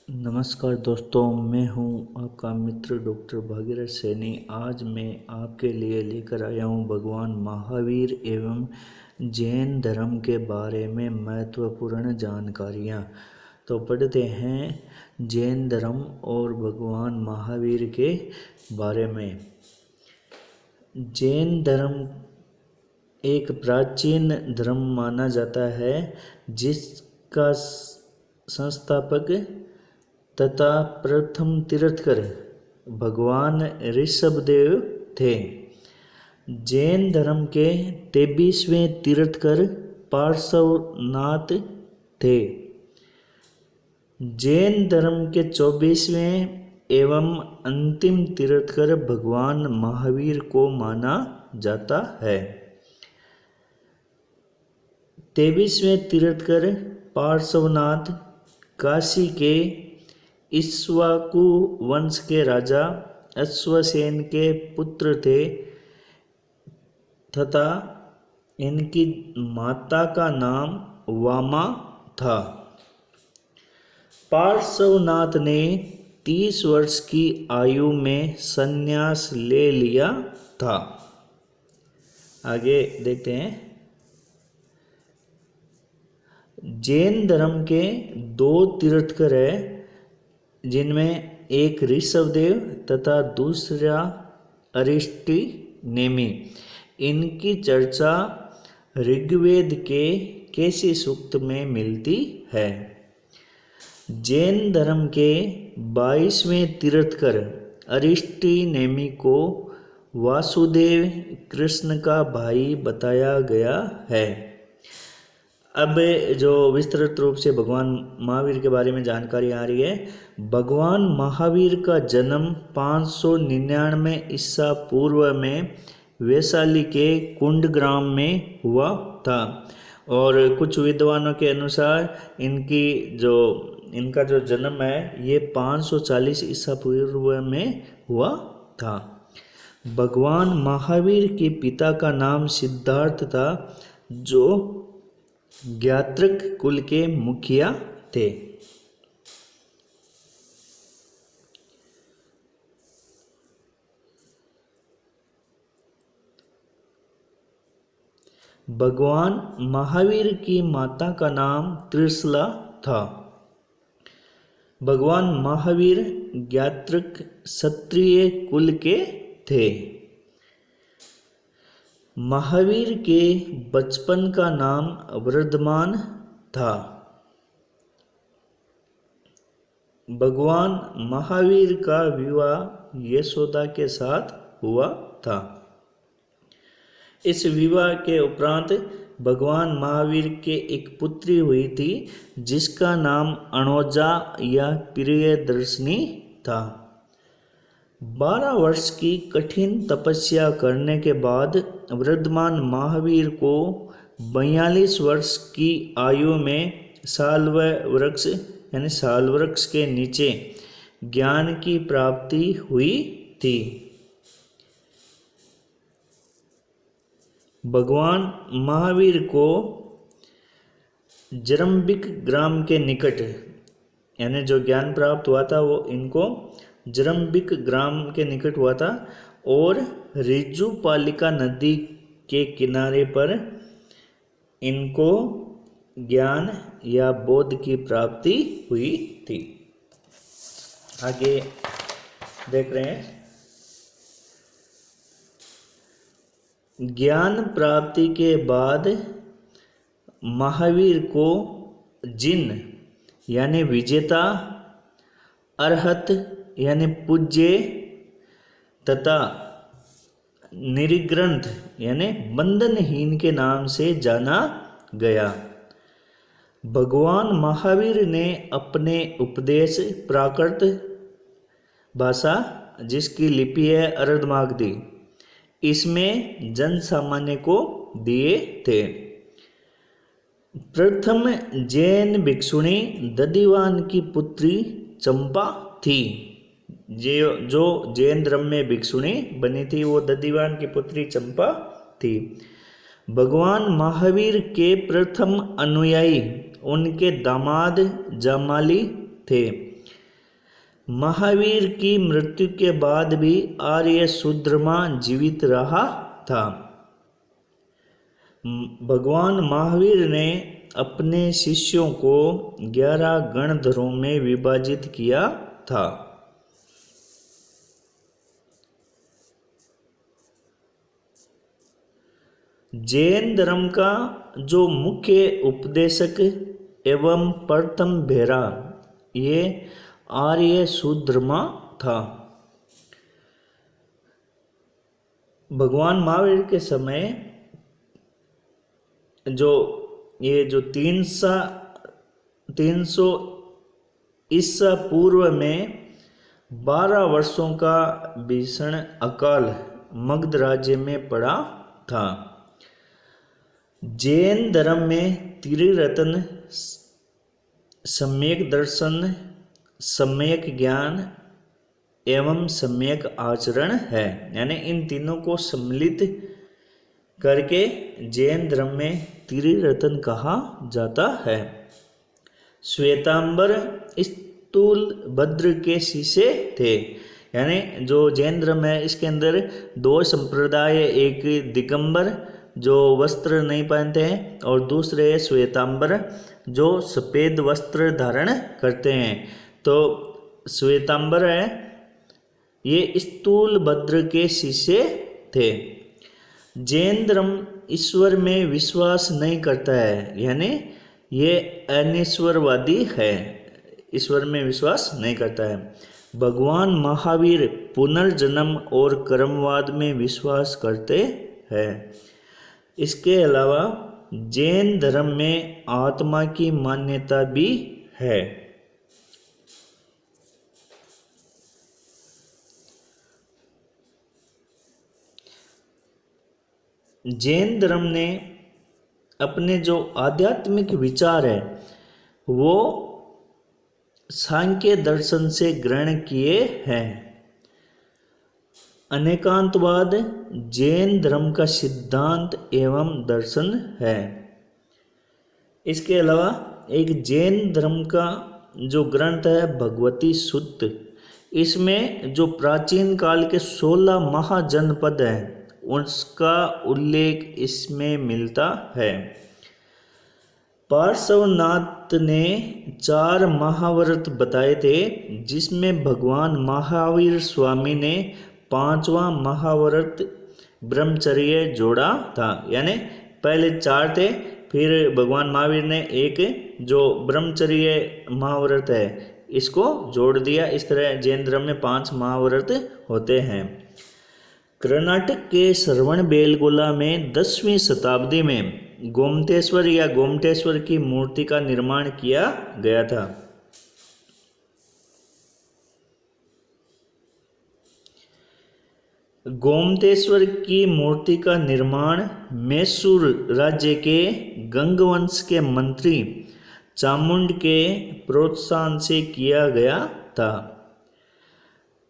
नमस्कार दोस्तों, मैं हूं आपका मित्र डॉक्टर भागीरथ सैनी। आज मैं आपके लिए लेकर आया हूं भगवान महावीर एवं जैन धर्म के बारे में महत्वपूर्ण जानकारियां। तो पढ़ते हैं जैन धर्म और भगवान महावीर के बारे में। जैन धर्म एक प्राचीन धर्म माना जाता है जिसका संस्थापक तथा प्रथम तीर्थकर भगवान ऋषभदेव थे। जैन धर्म के 23वें तीर्थकर पार्श्वनाथ थे। जैन धर्म के 24वें एवं अंतिम तीर्थकर भगवान महावीर को माना जाता है। 23वें तीर्थकर पार्श्वनाथ काशी के इक्ष्वाकु वंश के राजा अश्वसेन के पुत्र थे तथा इनकी माता का नाम वामा था। पार्श्वनाथ ने 30 वर्ष की आयु में संन्यास ले लिया था। आगे देखते हैं। जैन धर्म के 2 तीर्थकर हैं जिनमें एक ऋषभदेव तथा दूसरा अरिष्टि नेमि। इनकी चर्चा ऋग्वेद के केशी सूक्त में मिलती है। जैन धर्म के 22वें तीर्थकर अरिष्टि नेमि को वासुदेव कृष्ण का भाई बताया गया है। अब जो विस्तृत रूप से भगवान महावीर के बारे में जानकारी आ रही है। भगवान महावीर का जन्म 599 ईसा पूर्व में वैशाली के कुंडग्राम में हुआ था और कुछ विद्वानों के अनुसार इनका जो जन्म है ये 540 ईसा पूर्व में हुआ था। भगवान महावीर के पिता का नाम सिद्धार्थ था जो ज्ञात्रक कुल के मुखिया थे। भगवान महावीर की माता का नाम त्रिशला था। भगवान महावीर ज्ञात्रक क्षत्रिय कुल के थे। महावीर के बचपन का नाम वर्धमान था। भगवान महावीर का विवाह यशोदा के साथ हुआ था। इस विवाह के उपरांत भगवान महावीर के एक पुत्री हुई थी जिसका नाम अणोजा या प्रियदर्शनी था। 12 वर्ष की कठिन तपस्या करने के बाद वर्धमान महावीर को 42 वर्ष की आयु में साल्व वृक्ष के नीचे ज्ञान की प्राप्ति हुई थी। भगवान महावीर को जरम्बिक ग्राम के निकट जो ज्ञान प्राप्त हुआ था वो इनको जरम्बिक ग्राम के निकट हुआ था और ऋजुपालिका नदी के किनारे पर इनको ज्ञान या बोध की प्राप्ति हुई थी। आगे देख रहे हैं। ज्ञान प्राप्ति के बाद महावीर को जिन यानी विजेता, अरहत यानी पूज्य तथा निर्ग्रंथ यानी बंधनहीन के नाम से जाना गया। भगवान महावीर ने अपने उपदेश प्राकृत भाषा जिसकी लिपि है अर्धमागधी इसमें जन सामान्य को दिए थे। प्रथम जैन भिक्षुणी दधिवान की पुत्री चंपा थी। जो जैन धर्म में भिक्षुणी बनी थी वो दधिवान की पुत्री चंपा थी। भगवान महावीर के प्रथम अनुयायी उनके दामाद जामाली थे। महावीर की मृत्यु के बाद भी आर्य शूद्रमा जीवित रहा था। भगवान महावीर ने अपने शिष्यों को 11 गणधरों में विभाजित किया था। जैन धर्म का जो मुख्य उपदेशक एवं प्रथम भेरा ये आर्य शूद्रमा था। भगवान महावीर के समय जो 300 ईसा पूर्व में 12 वर्षों का भीषण अकाल मगध राज्य में पड़ा था। जैन धर्म में त्रिरत्न, सम्यक दर्शन, सम्यक ज्ञान एवं सम्यक आचरण है। यानी इन तीनों को सम्मिलित करके जैन धर्म में त्रिरत्न कहा जाता है। श्वेतांबर स्थूल भद्र के शिष्य थे। यानी जो जैन धर्म है इसके अंदर 2 संप्रदाय, एक दिगंबर जो वस्त्र नहीं पहनते हैं और दूसरे श्वेतांबर जो सफ़ेद वस्त्र धारण करते हैं। तो श्वेतांबर है ये स्थूल भद्र के शिष्य थे। जैन धर्म ईश्वर में विश्वास नहीं करता है, यानी ये अनिश्वरवादी है, ईश्वर में विश्वास नहीं करता है। भगवान महावीर पुनर्जन्म और कर्मवाद में विश्वास करते हैं। इसके अलावा जैन धर्म में आत्मा की मान्यता भी है। जैन धर्म ने अपने जो आध्यात्मिक विचार है वो सांख्य दर्शन से ग्रहण किए हैं। अनेकांतवाद जैन धर्म का सिद्धांत एवं दर्शन है। इसके अलावा एक जैन धर्म का जो ग्रंथ है भगवती सूत्र, इसमें जो प्राचीन काल के 16 महाजनपद हैं उसका उल्लेख इसमें मिलता है। पार्श्वनाथ ने 4 महाव्रत बताए थे जिसमें भगवान महावीर स्वामी ने 5वां महाव्रत ब्रह्मचर्य जोड़ा था। यानी पहले 4 थे, फिर भगवान महावीर ने एक जो ब्रह्मचर्य महाव्रत है इसको जोड़ दिया। इस तरह जैन धर्म में 5 महाव्रत होते हैं। कर्नाटक के श्रवणबेलगोला में 10वीं शताब्दी में गोमतेश्वर या गोमटेश्वर की मूर्ति का निर्माण किया गया था। गोमतेश्वर की मूर्ति का निर्माण मैसूर राज्य के गंगवंश के मंत्री चामुंड के प्रोत्साहन से किया गया था।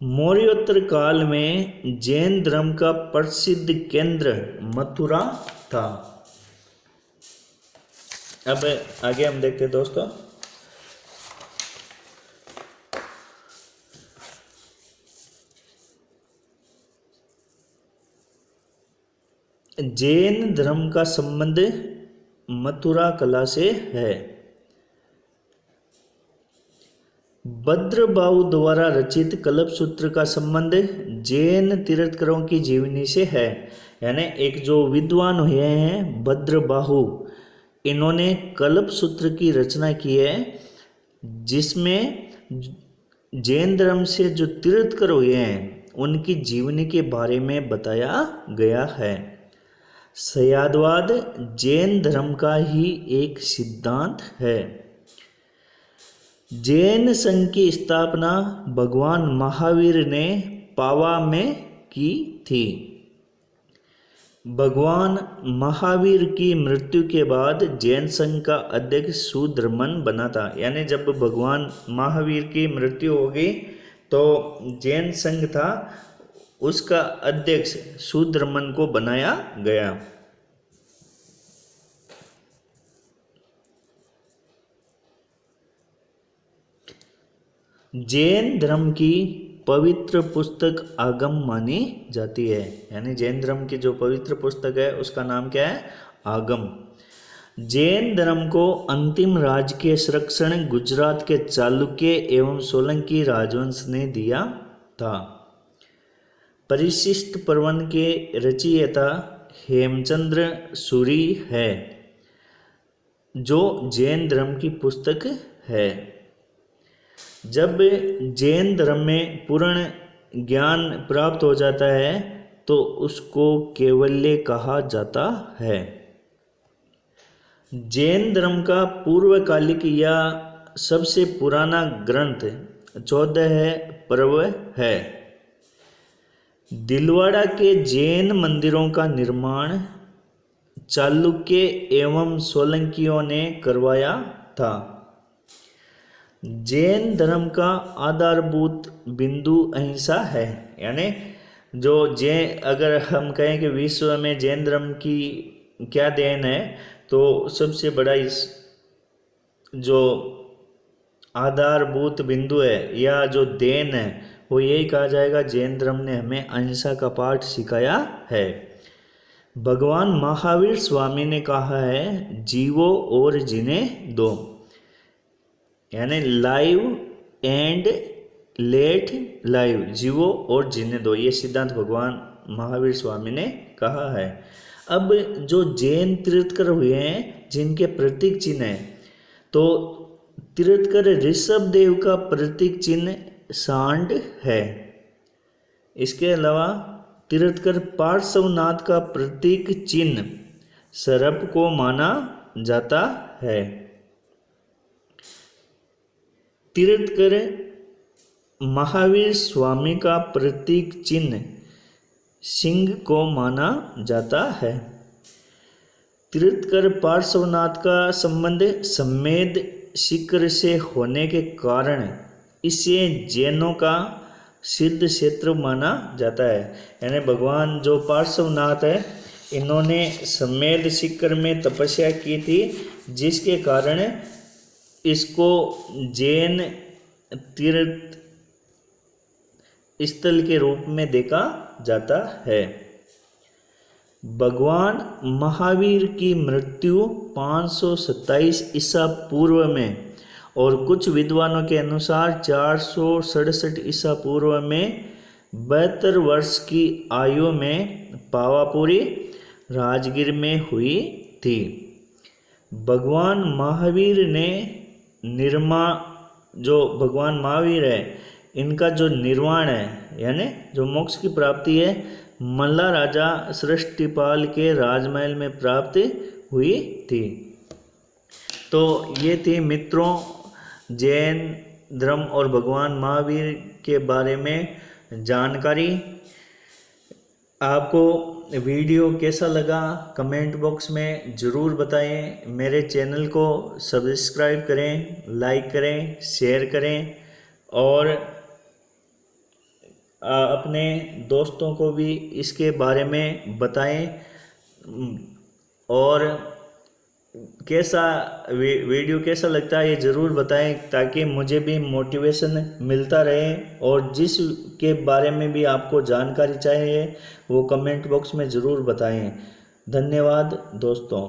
मौर्योत्तर काल में जैन धर्म का प्रसिद्ध केंद्र मथुरा था। अब आगे हम देखते हैं दोस्तों, जैन धर्म का संबंध मथुरा कला से है। भद्रबाहु द्वारा रचित कल्पसूत्र का संबंध जैन तीर्थंकरों की जीवनी से है। यानी एक जो विद्वान हुए हैं भद्रबाहु, इन्होंने कल्पसूत्र की रचना की है जिसमें जैन धर्म से जो तीर्थंकर हुए हैं उनकी जीवनी के बारे में बताया गया है। सयादवाद जैन धर्म का ही एक सिद्धांत है। जैन संघ की स्थापना भगवान महावीर ने पावा में की थी। भगवान महावीर की मृत्यु के बाद जैन संघ का अध्यक्ष शूद्रमन बना था। यानी जब भगवान महावीर की मृत्यु हो गई तो जैन संघ था उसका अध्यक्ष शूद्रमन को बनाया गया। जैन धर्म की पवित्र पुस्तक आगम मानी जाती है। यानी जैन धर्म की जो पवित्र पुस्तक है उसका नाम क्या है? आगम। जैन धर्म को अंतिम राजकीय संरक्षण गुजरात के चालुक्य एवं सोलंकी राजवंश ने दिया था। परिशिष्ट पर्वन के रचयिता हेमचंद्र सूरी है, जो जैन धर्म की पुस्तक है। जब जैन धर्म में पूर्ण ज्ञान प्राप्त हो जाता है तो उसको कैवल्य कहा जाता है। जैन धर्म का पूर्वकालिक या सबसे पुराना ग्रंथ 14 पर्व है। दिलवाड़ा के जैन मंदिरों का निर्माण चालुक्य एवं सोलंकियों ने करवाया था। जैन धर्म का आधारभूत बिंदु अहिंसा है। यानी जो जैन, अगर हम कहें कि विश्व में जैन धर्म की क्या देन है, तो सबसे बड़ा इस जो आधारभूत बिंदु है या जो देन है वो यही कहा जाएगा, जैन धर्म ने हमें अहिंसा का पाठ सिखाया है। भगवान महावीर स्वामी ने कहा है, जीवो और जीने दो। यानी लाइव एंड लेट लाइव, जीवो और जीने दो, ये सिद्धांत भगवान महावीर स्वामी ने कहा है। अब जो जैन तीर्थकर हुए हैं जिनके प्रतीक चिन्ह है, तो तीर्थकर ऋषभ देव का प्रतीक चिन्ह सांड है। इसके अलावा तीर्थकर पार्श्वनाथ का प्रतीक चिन्ह सर्प को माना जाता है। तीर्थकर महावीर स्वामी का प्रतीक चिन्ह सिंह को माना जाता है। तीर्थकर पार्श्वनाथ का संबंध सम्मेद शिखर से होने के कारण इसे जैनों का सिद्ध क्षेत्र माना जाता है। यानी भगवान जो पार्श्वनाथ है, इन्होंने सम्मेद शिखर में तपस्या की थी, जिसके कारण इसको जैन तीर्थ स्थल के रूप में देखा जाता है। भगवान महावीर की मृत्यु 527 ईसा पूर्व में और कुछ विद्वानों के अनुसार 467 ईसा पूर्व में 72 वर्ष की आयु में पावापुरी राजगीर में हुई थी। भगवान महावीर ने जो भगवान महावीर है, इनका जो निर्वाण है यानी जो मोक्ष की प्राप्ति है, मल्ला राजा सृष्टिपाल के राजमहल में प्राप्त हुई थी। तो ये थी मित्रों जैन धर्म और भगवान महावीर के बारे में जानकारी। आपको वीडियो कैसा लगा कमेंट बॉक्स में ज़रूर बताएं। मेरे चैनल को सब्सक्राइब करें, लाइक करें, शेयर करें और अपने दोस्तों को भी इसके बारे में बताएं। और कैसा वीडियो कैसा लगता है ये ज़रूर बताएं, ताकि मुझे भी मोटिवेशन मिलता रहे। और जिस के बारे में भी आपको जानकारी चाहिए वो कमेंट बॉक्स में ज़रूर बताएं। धन्यवाद दोस्तों।